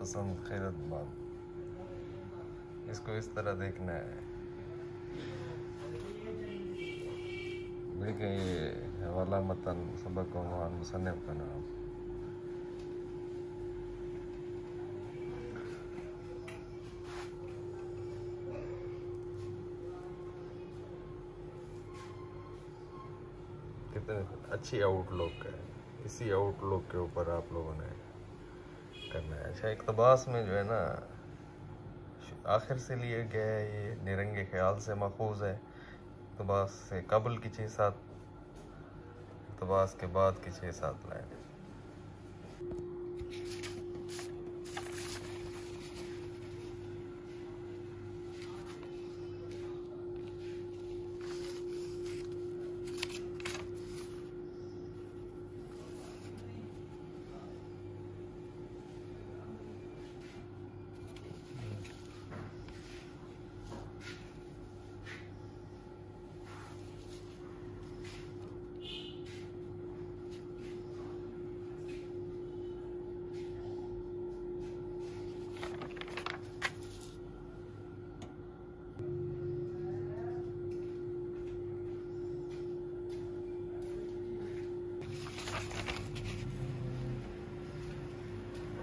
पसंद खैरतबाद, इसको इस तरह देखना है। देखें ये हवाला मतन सबक व मुसन्निफ का नाम। कितने अच्छी आउटलुक है, इसी आउटलुक के ऊपर आप लोगों ने करना है। अच्छा, इक़्तिबास में जो है ना आखिर से लिए गया है, ये निरंगे ख्याल से मखूज़ है। इक़्तिबास से कबल की 6-7, इक़्तिबास के बाद की 6-7 लाइन।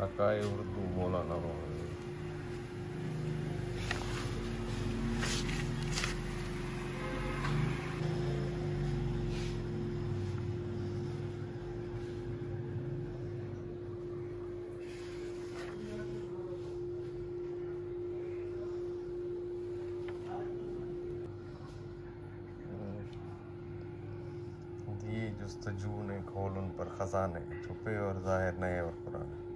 अकाए उर्दू मौलाना मोहम्मद। ये जुस्तजू ने खोल उन पर खजाने छुपे और जाहिर नए और पुराने।